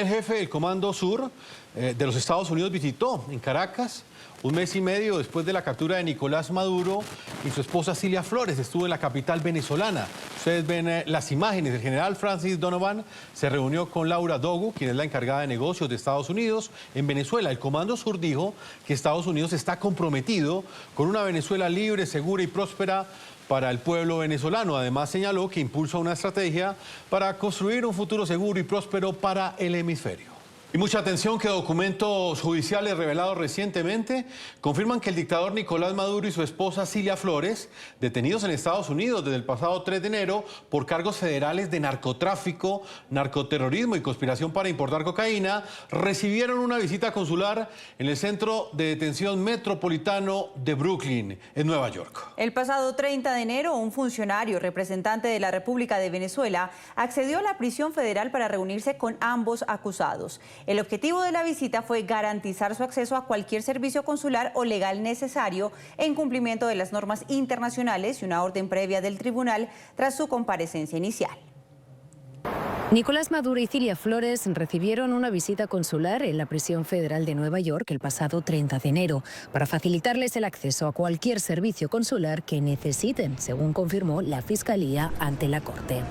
el jefe del Comando Sur de los Estados Unidos visitó en Caracas un mes y medio después de la captura de Nicolás Maduro y su esposa Cilia Flores. Estuvo en la capital venezolana. Ustedes ven las imágenes. El general Francis Donovan se reunió con Laura Dogu, quien es la encargada de negocios de Estados Unidos en Venezuela. El Comando Sur dijo que Estados Unidos está comprometido con una Venezuela libre, segura y próspera para el pueblo venezolano. Además señaló que impulsa una estrategia para construir un futuro seguro y próspero para el hemisferio. Y mucha atención que documentos judiciales revelados recientemente confirman que el dictador Nicolás Maduro y su esposa Cilia Flores, detenidos en Estados Unidos desde el pasado 3 de enero por cargos federales de narcotráfico, narcoterrorismo y conspiración para importar cocaína, recibieron una visita consular en el Centro de Detención Metropolitano de Brooklyn, en Nueva York. El pasado 30 de enero, un funcionario representante de la República de Venezuela accedió a la prisión federal para reunirse con ambos acusados. El objetivo de la visita fue garantizar su acceso a cualquier servicio consular o legal necesario en cumplimiento de las normas internacionales y una orden previa del tribunal tras su comparecencia inicial. Nicolás Maduro y Cilia Flores recibieron una visita consular en la prisión federal de Nueva York el pasado 30 de enero para facilitarles el acceso a cualquier servicio consular que necesiten, según confirmó la Fiscalía ante la Corte.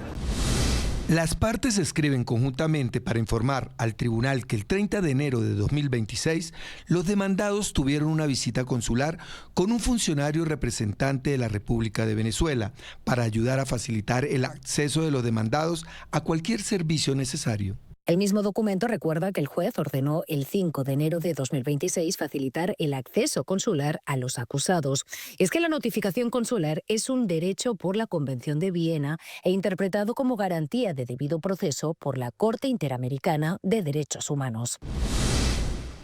Las partes se escriben conjuntamente para informar al tribunal que el 30 de enero de 2026 los demandados tuvieron una visita consular con un funcionario representante de la República de Venezuela para ayudar a facilitar el acceso de los demandados a cualquier servicio necesario. El mismo documento recuerda que el juez ordenó el 5 de enero de 2026 facilitar el acceso consular a los acusados. Es que la notificación consular es un derecho por la Convención de Viena e interpretado como garantía de debido proceso por la Corte Interamericana de Derechos Humanos.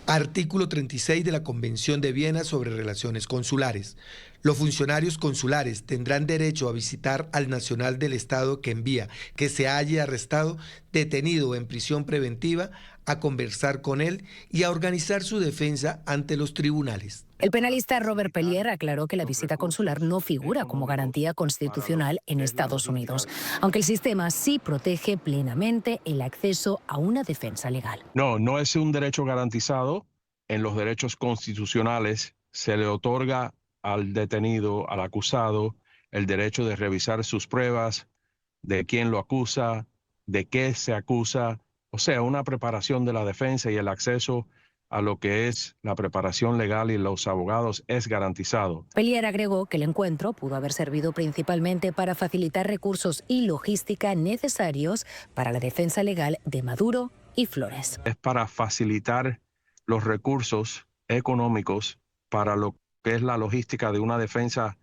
Artículo 36 de la Convención de Viena sobre Relaciones Consulares. Los funcionarios consulares tendrán derecho a visitar al nacional del Estado que envía, que se halle arrestado, detenido o en prisión preventiva, a conversar con él y a organizar su defensa ante los tribunales. El penalista Robert Pellier aclaró que la visita consular no figura como garantía constitucional en Estados Unidos, aunque el sistema sí protege plenamente el acceso a una defensa legal. No es un derecho garantizado. En los derechos constitucionales se le otorga al detenido, al acusado, el derecho de revisar sus pruebas, de quién lo acusa, de qué se acusa, o sea, una preparación de la defensa y el acceso a lo que es la preparación legal y los abogados es garantizado. Pellier agregó que el encuentro pudo haber servido principalmente para facilitar recursos y logística necesarios para la defensa legal de Maduro y Flores. Es para facilitar los recursos económicos para lo que es la logística de una defensa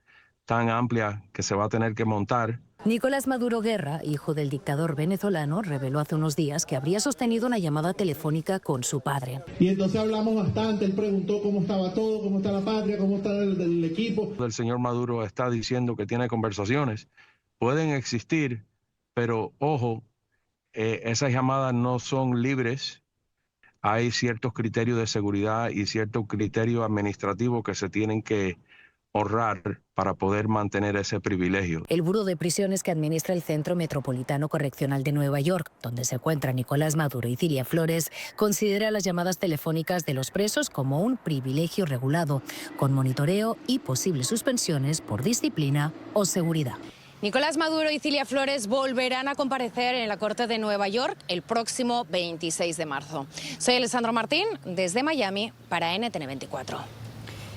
tan amplia que se va a tener que montar. Nicolás Maduro Guerra, hijo del dictador venezolano, reveló hace unos días que habría sostenido una llamada telefónica con su padre. Y entonces hablamos bastante, él preguntó cómo estaba todo, cómo está la patria, cómo está el equipo. El señor Maduro está diciendo que tiene conversaciones. Pueden existir, pero ojo, esas llamadas no son libres. Hay ciertos criterios de seguridad y ciertos criterios administrativos que se tienen que honrar para poder mantener ese privilegio. El Buró de Prisiones que administra el Centro Metropolitano Correccional de Nueva York, donde se encuentran Nicolás Maduro y Cilia Flores, considera las llamadas telefónicas de los presos como un privilegio regulado, con monitoreo y posibles suspensiones por disciplina o seguridad. Nicolás Maduro y Cilia Flores volverán a comparecer en la Corte de Nueva York el próximo 26 de marzo. Soy Alessandro Martín, desde Miami, para NTN 24.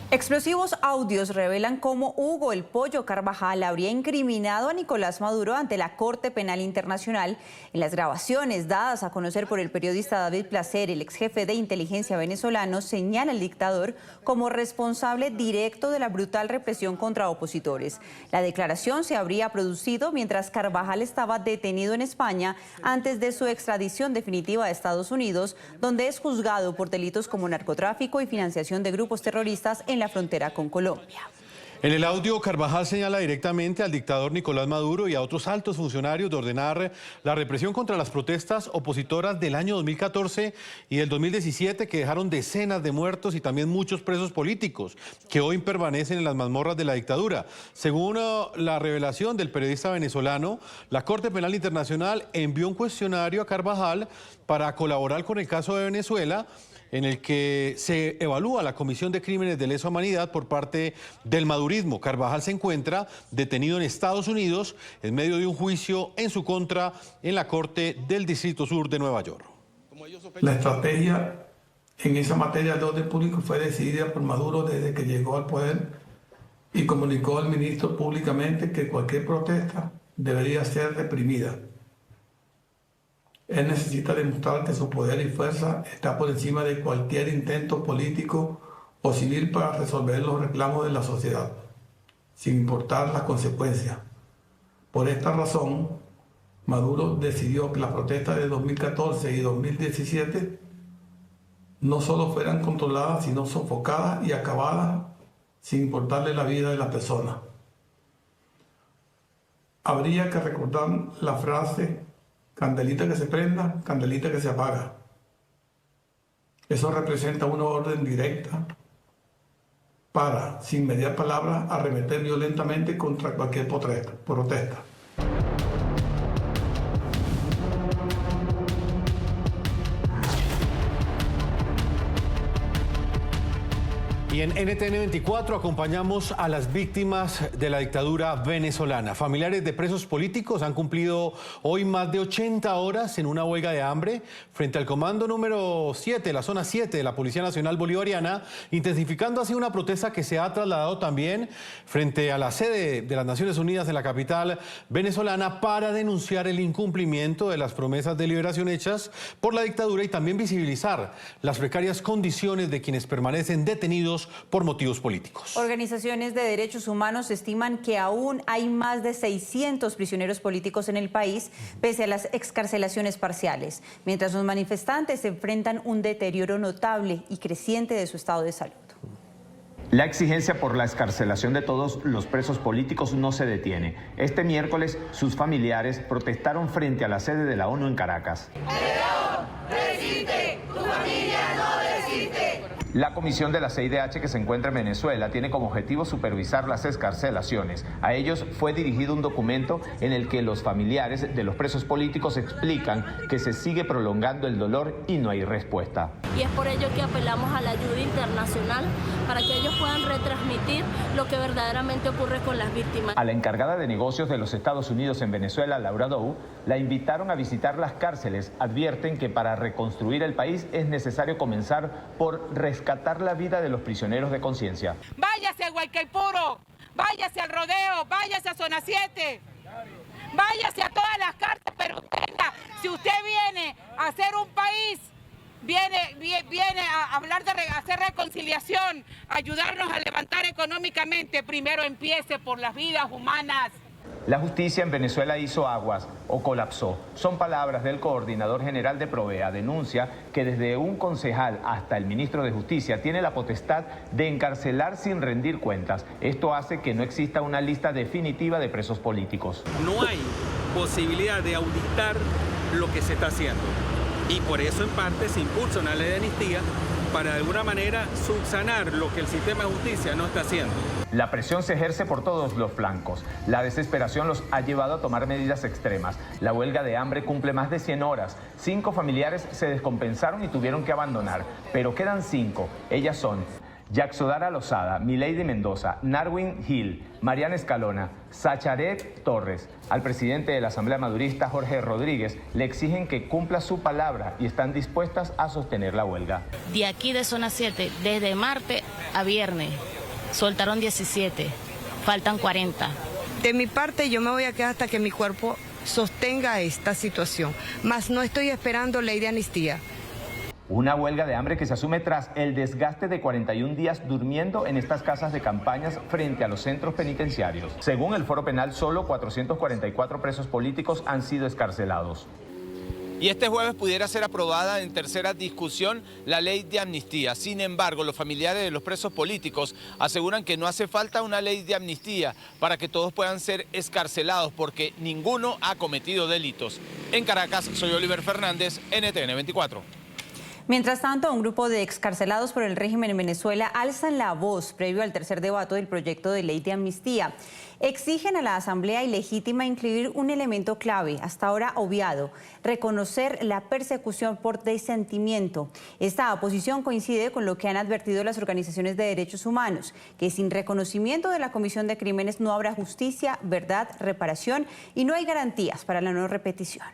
Explosivos audios revelan cómo Hugo El Pollo Carvajal habría incriminado a Nicolás Maduro ante la Corte Penal Internacional. En las grabaciones dadas a conocer por el periodista David Placer, el ex jefe de inteligencia venezolano señala al dictador como responsable directo de la brutal represión contra opositores. La declaración se habría producido mientras Carvajal estaba detenido en España antes de su extradición definitiva a Estados Unidos, donde es juzgado por delitos como narcotráfico y financiación de grupos terroristas en la frontera con Colombia. En el audio, Carvajal señala directamente al dictador Nicolás Maduro y a otros altos funcionarios de ordenar la represión contra las protestas opositoras del año 2014 y del 2017 que dejaron decenas de muertos y también muchos presos políticos que hoy permanecen en las mazmorras de la dictadura. Según la revelación del periodista venezolano, la Corte Penal Internacional envió un cuestionario a Carvajal para colaborar con el caso de Venezuela, en el que se evalúa la comisión de crímenes de lesa humanidad por parte del madurismo. Carvajal se encuentra detenido en Estados Unidos en medio de un juicio en su contra en la Corte del Distrito Sur de Nueva York. La estrategia en esa materia de orden público fue decidida por Maduro desde que llegó al poder y comunicó al ministro públicamente que cualquier protesta debería ser reprimida. Él necesita demostrar que su poder y fuerza está por encima de cualquier intento político o civil para resolver los reclamos de la sociedad, sin importar las consecuencias. Por esta razón, Maduro decidió que las protestas de 2014 y 2017 no solo fueran controladas, sino sofocadas y acabadas, sin importarle la vida de la persona. Habría que recordar la frase: candelita que se prenda, candelita que se apaga. Eso representa una orden directa para, sin mediar palabras, arremeter violentamente contra cualquier protesta. Y en NTN 24 acompañamos a las víctimas de la dictadura venezolana. Familiares de presos políticos han cumplido hoy más de 80 horas en una huelga de hambre frente al comando número 7, la zona 7 de la Policía Nacional Bolivariana, intensificando así una protesta que se ha trasladado también frente a la sede de las Naciones Unidas en la capital venezolana para denunciar el incumplimiento de las promesas de liberación hechas por la dictadura y también visibilizar las precarias condiciones de quienes permanecen detenidos por motivos políticos. Organizaciones de derechos humanos estiman que aún hay más de 600 prisioneros políticos en el país, pese a las excarcelaciones parciales, mientras los manifestantes enfrentan un deterioro notable y creciente de su estado de salud. La exigencia por la excarcelación de todos los presos políticos no se detiene. Este miércoles, sus familiares protestaron frente a la sede de la ONU en Caracas. ¡Resiste! ¡Tu familia no resiste! La comisión de la CIDH que se encuentra en Venezuela tiene como objetivo supervisar las excarcelaciones. A ellos fue dirigido un documento en el que los familiares de los presos políticos explican que se sigue prolongando el dolor y no hay respuesta. Y es por ello que apelamos a la ayuda internacional para que ellos puedan retransmitir lo que verdaderamente ocurre con las víctimas. A la encargada de negocios de los Estados Unidos en Venezuela, Laura Dow, la invitaron a visitar las cárceles. Advierten que para reconstruir el país es necesario comenzar por rescatar la vida de los prisioneros de conciencia. Váyase a Guaycaipuro, váyase al Rodeo, váyase a Zona 7, váyase a todas las cárceles, pero venga, si usted viene a hacer un país, viene a hablar de hacer reconciliación, ayudarnos a levantar económicamente, primero empiece por las vidas humanas. La justicia en Venezuela hizo aguas o colapsó. Son palabras del coordinador general de Provea. Denuncia que desde un concejal hasta el ministro de Justicia tiene la potestad de encarcelar sin rendir cuentas. Esto hace que no exista una lista definitiva de presos políticos. No hay posibilidad de auditar lo que se está haciendo. Y por eso en parte se impulsa una ley de amnistía para de alguna manera subsanar lo que el sistema de justicia no está haciendo. La presión se ejerce por todos los flancos. La desesperación los ha llevado a tomar medidas extremas. La huelga de hambre cumple más de 100 horas. 5 familiares se descompensaron y tuvieron que abandonar. Pero quedan 5. Ellas son Yaxodara Lozada, Milady Mendoza, Narwin Hill, Mariana Escalona, Sacharet Torres. Al presidente de la Asamblea Madurista, Jorge Rodríguez, le exigen que cumpla su palabra y están dispuestas a sostener la huelga. De aquí de Zona 7, desde martes a viernes, soltaron 17, faltan 40. De mi parte, yo me voy a quedar hasta que mi cuerpo sostenga esta situación, mas no estoy esperando ley de amnistía. Una huelga de hambre que se asume tras el desgaste de 41 días durmiendo en estas casas de campañas frente a los centros penitenciarios. Según el Foro Penal, solo 444 presos políticos han sido excarcelados. y este jueves pudiera ser aprobada en tercera discusión la ley de amnistía. Sin embargo, los familiares de los presos políticos aseguran que no hace falta una ley de amnistía para que todos puedan ser excarcelados porque ninguno ha cometido delitos. En Caracas, soy Oliver Fernández, NTN 24. Mientras tanto, un grupo de excarcelados por el régimen en Venezuela alzan la voz previo al tercer debate del proyecto de ley de amnistía. Exigen a la Asamblea Ilegítima incluir un elemento clave, hasta ahora obviado, reconocer la persecución por disentimiento. Esta oposición coincide con lo que han advertido las organizaciones de derechos humanos, que sin reconocimiento de la comisión de crímenes no habrá justicia, verdad, reparación y no hay garantías para la no repetición.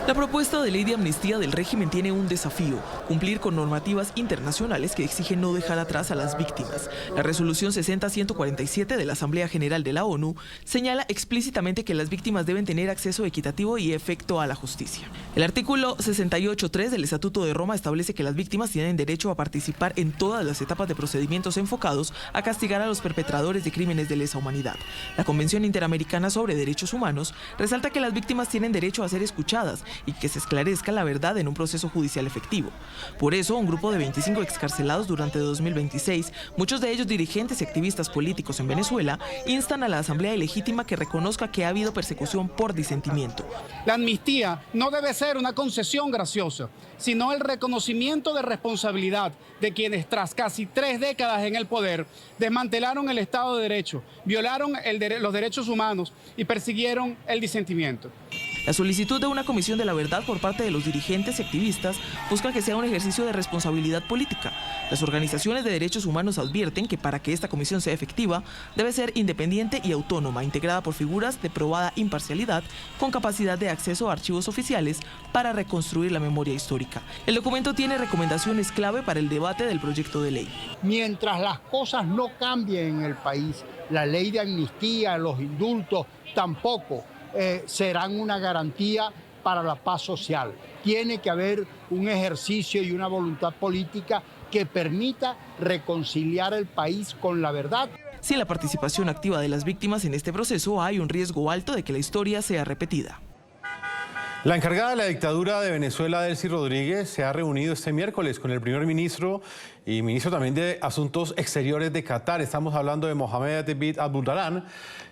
La propuesta de ley de amnistía del régimen tiene un desafío: cumplir con normativas internacionales que exigen no dejar atrás a las víctimas. La resolución 60-147 de la Asamblea General de la ONU señala explícitamente que las víctimas deben tener acceso equitativo y efecto a la justicia. El artículo 68.3 del Estatuto de Roma establece que las víctimas tienen derecho a participar en todas las etapas de procedimientos enfocados a castigar a los perpetradores de crímenes de lesa humanidad. La Convención Interamericana sobre Derechos Humanos resalta que las víctimas tienen derecho a ser escuchadas y que se esclarezca la verdad en un proceso judicial efectivo. Por eso, un grupo de 25 excarcelados durante 2026, muchos de ellos dirigentes y activistas políticos en Venezuela, instan a la Asamblea Ilegítima que reconozca que ha habido persecución por disentimiento. La amnistía no debe ser una concesión graciosa, sino el reconocimiento de responsabilidad de quienes tras casi 3 décadas en el poder desmantelaron el Estado de Derecho, violaron los derechos humanos y persiguieron el disentimiento. La solicitud de una comisión de la verdad por parte de los dirigentes y activistas busca que sea un ejercicio de responsabilidad política. Las organizaciones de derechos humanos advierten que para que esta comisión sea efectiva, debe ser independiente y autónoma, integrada por figuras de probada imparcialidad, con capacidad de acceso a archivos oficiales para reconstruir la memoria histórica. El documento tiene recomendaciones clave para el debate del proyecto de ley. Mientras las cosas no cambien en el país, la ley de amnistía, los indultos, tampoco serán una garantía para la paz social. Tiene que haber un ejercicio y una voluntad política que permita reconciliar el país con la verdad. Sin la participación activa de las víctimas en este proceso, hay un riesgo alto de que la historia sea repetida. La encargada de la dictadura de Venezuela, Delcy Rodríguez, se ha reunido este miércoles con el primer ministro y ministro también de Asuntos Exteriores de Qatar. Estamos hablando de Mohamed bin Abdulrahman.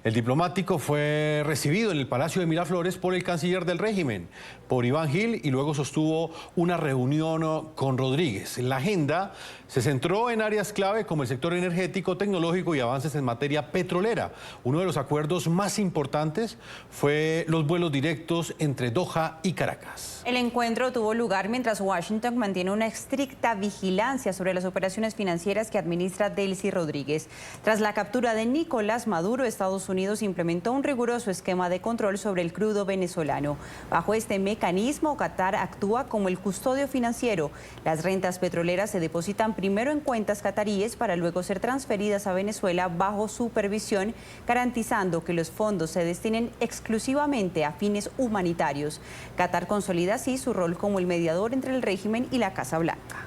El diplomático fue recibido en el Palacio de Miraflores por el canciller del régimen, por Iván Gil, y luego sostuvo una reunión con Rodríguez. La agenda se centró en áreas clave como el sector energético, tecnológico y avances en materia petrolera. Uno de los acuerdos más importantes fue los vuelos directos entre Doha y Caracas. El encuentro tuvo lugar mientras Washington mantiene una estricta vigilancia sobre las operaciones financieras que administra Delcy Rodríguez. Tras la captura de Nicolás Maduro, Estados Unidos implementó un riguroso esquema de control sobre el crudo venezolano. Bajo este mecanismo, Qatar actúa como el custodio financiero. Las rentas petroleras se depositan primero en cuentas cataríes para luego ser transferidas a Venezuela bajo supervisión, garantizando que los fondos se destinen exclusivamente a fines humanitarios. Qatar consolida así su rol como el mediador entre el régimen y la Casa Blanca.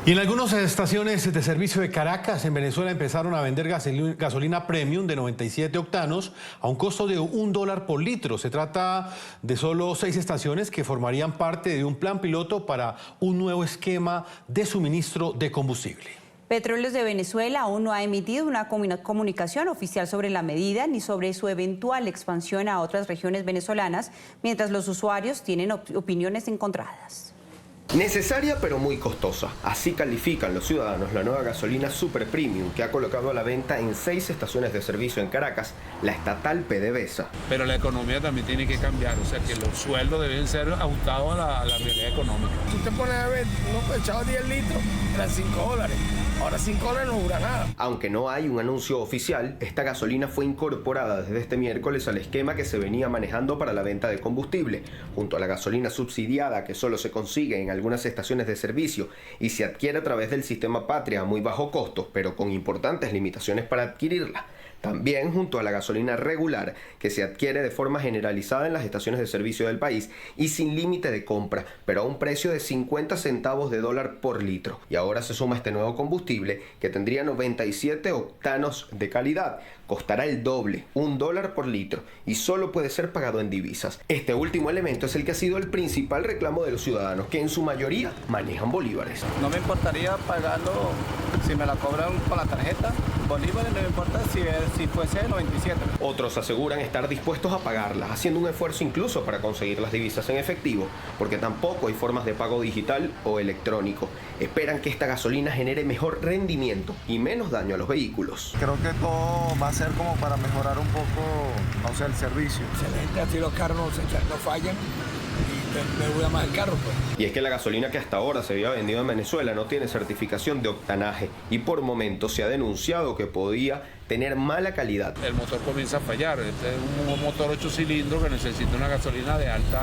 Y en algunas estaciones de servicio de Caracas, en Venezuela, empezaron a vender gasolina premium de 97 octanos a un costo de $1 por litro. Se trata de solo 6 estaciones que formarían parte de un plan piloto para un nuevo esquema de suministro de combustible. Petróleos de Venezuela aún no ha emitido una comunicación oficial sobre la medida ni sobre su eventual expansión a otras regiones venezolanas, mientras los usuarios tienen opiniones encontradas. Necesaria pero muy costosa. Así califican los ciudadanos la nueva gasolina Super Premium que ha colocado a la venta en 6 estaciones de servicio en Caracas, la estatal PDVSA. Pero la economía también tiene que cambiar, o sea que los sueldos deben ser ajustados a la realidad económica. Si usted pone a ver, uno echaba 10 litros, eran $5. Ahora $5 no dura nada. Aunque no hay un anuncio oficial, esta gasolina fue incorporada desde este miércoles al esquema que se venía manejando para la venta de combustible, junto a la gasolina subsidiada que solo se consigue en algunas estaciones de servicio y se adquiere a través del sistema Patria a muy bajo costo, pero con importantes limitaciones para adquirirla. También junto a la gasolina regular, que se adquiere de forma generalizada en las estaciones de servicio del país y sin límite de compra, pero a un precio de 50 centavos de dólar por litro. Y ahora se suma este nuevo combustible que tendría 97 octanos de calidad, costará el doble, $1 por litro, y solo puede ser pagado en divisas. Este último elemento es el que ha sido el principal reclamo de los ciudadanos, que en su mayoría manejan bolívares. No me importaría pagarlo si me la cobran con la tarjeta, bolívares, no me importa si fuese 97. Otros aseguran estar dispuestos a pagarlas, haciendo un esfuerzo incluso para conseguir las divisas en efectivo, porque tampoco hay formas de pago digital o electrónico. Esperan que esta gasolina genere mejor rendimiento y menos daño a los vehículos. Creo que todo va a ser como para mejorar un poco, no sé, el servicio. Excelente, así los carros no fallan y me dura más el carro, pues. Y es que la gasolina que hasta ahora se había vendido en Venezuela no tiene certificación de octanaje y por momentos se ha denunciado que podía tener mala calidad. El motor comienza a fallar. Este es un motor 8 cilindros que necesita una gasolina de alto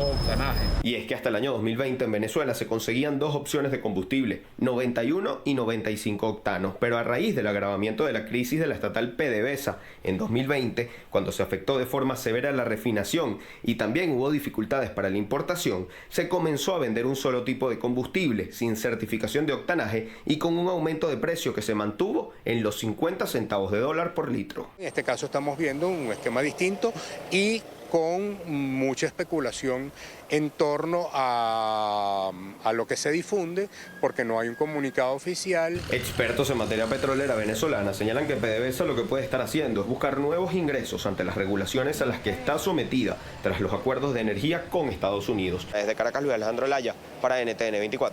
octanaje. Y es que hasta el año 2020 en Venezuela se conseguían dos opciones de combustible, 91 y 95 octanos, pero a raíz del agravamiento de la crisis de la estatal PDVSA en 2020, cuando se afectó de forma severa la refinación y también hubo dificultades para la importación, se comenzó a vender un solo tipo de combustible sin certificación de octanaje y con un aumento de precio que se mantuvo en los 50 centavos de dólar por litro. En este caso estamos viendo un esquema distinto y con mucha especulación en torno a lo que se difunde, porque no hay un comunicado oficial. Expertos en materia petrolera venezolana señalan que PDVSA lo que puede estar haciendo es buscar nuevos ingresos ante las regulaciones a las que está sometida tras los acuerdos de energía con Estados Unidos. Desde Caracas, Luis Alejandro Laya, para NTN 24.